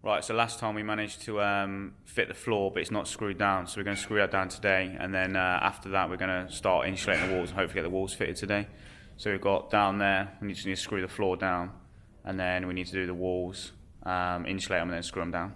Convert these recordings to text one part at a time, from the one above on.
Right, so last time we managed to fit the floor, but it's not screwed down, so we're going to screw that down today, and then after that we're going to start insulating the walls and hopefully get the walls fitted today. So we've got down there, we just need to screw the floor down, and then we need to do the walls, insulate them and then screw them down.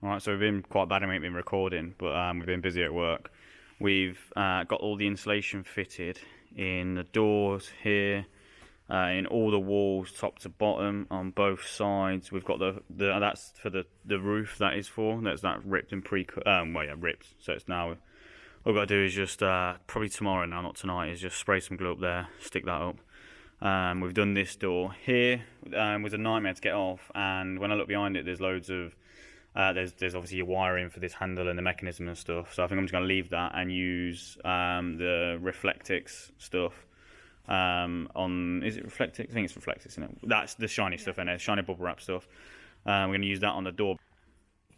Alright, so we've been quite bad and we haven't been recording, but we've been busy at work. We've got all the insulation fitted in the doors here, in all the walls, top to bottom, on both sides. We've got that's for the roof. That is for that ripped and ripped. So it's now all we've got to do is just probably tomorrow now, not tonight, is just spray some glue up there, stick that up. We've done this door here. Was a nightmare to get off, and when I look behind it, there's loads of there's obviously your wiring for this handle and the mechanism and stuff, so I think I'm just going to leave that and use the Reflectix stuff is it Reflectix? I think it's Reflectix, isn't it? That's the shiny stuff in there, shiny bubble wrap stuff. We're going to use that on the door.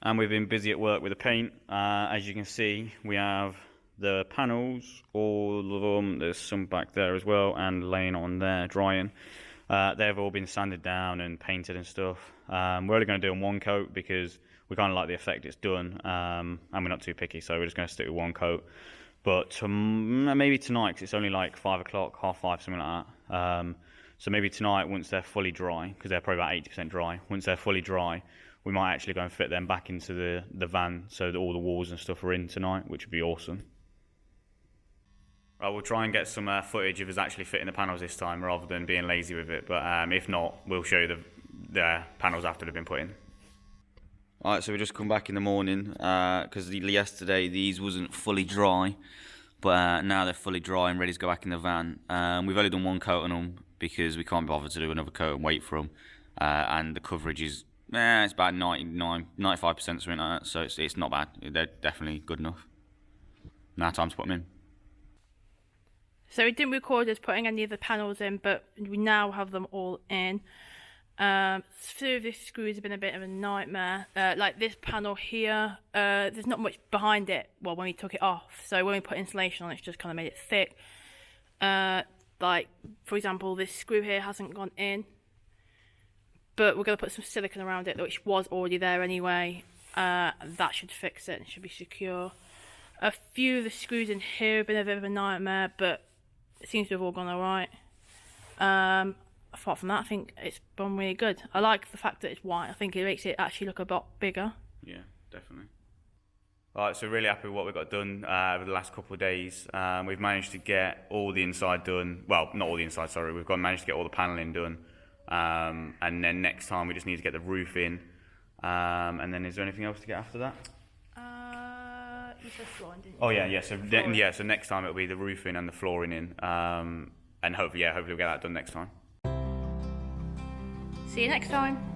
And we've been busy at work with the paint. As you can see, we have the panels, all of them, there's some back there as well, and laying on there, drying. They've all been sanded down and painted and stuff. We're only going to do them one coat because we kind of like the effect it's done, and we're not too picky, so we're just going to stick with one coat. But maybe tonight, because it's only like 5 o'clock, half 5, something like that. So maybe tonight, once they're fully dry, because they're probably about 80% dry, once they're fully dry, we might actually go and fit them back into the van so that all the walls and stuff are in tonight, which would be awesome. Right, we'll try and get some footage of us actually fitting the panels this time rather than being lazy with it, but if not, we'll show you the panels after they've been put in. Alright, so we just come back in the morning because yesterday these wasn't fully dry, but now they're fully dry and ready to go back in the van. We've only done one coat on them because we can't bother to do another coat and wait for them, and the coverage is it's about 95%, something like that, so it's not bad. They're definitely good enough. Now time to put them in. So we didn't record us putting any of the panels in, but we now have them all in. Few of the screws have been a bit of a nightmare. Like this panel here, there's not much behind it, well, when we took it off. So when we put insulation on it, it's just kind of made it thick. Like, for example, this screw here hasn't gone in. But we're going to put some silicone around it, which was already there anyway. That should fix it and should be secure. A few of the screws in here have been a bit of a nightmare, but it seems to have all gone alright. Apart from that, I think it's gone really good. I like the fact that it's white. I think it makes it actually look a lot bigger. Yeah, definitely. Alright, so really happy with what we've got done over the last couple of days. We've managed to get all the inside done. Well, not all the inside, sorry. We've managed to get all the panelling done. And then next time we just need to get the roof in. And then is there anything else to get after that? You said flooring, didn't you? Oh yeah. So next time it'll be the roofing and the flooring in. And hopefully we'll get that done next time. See you next time.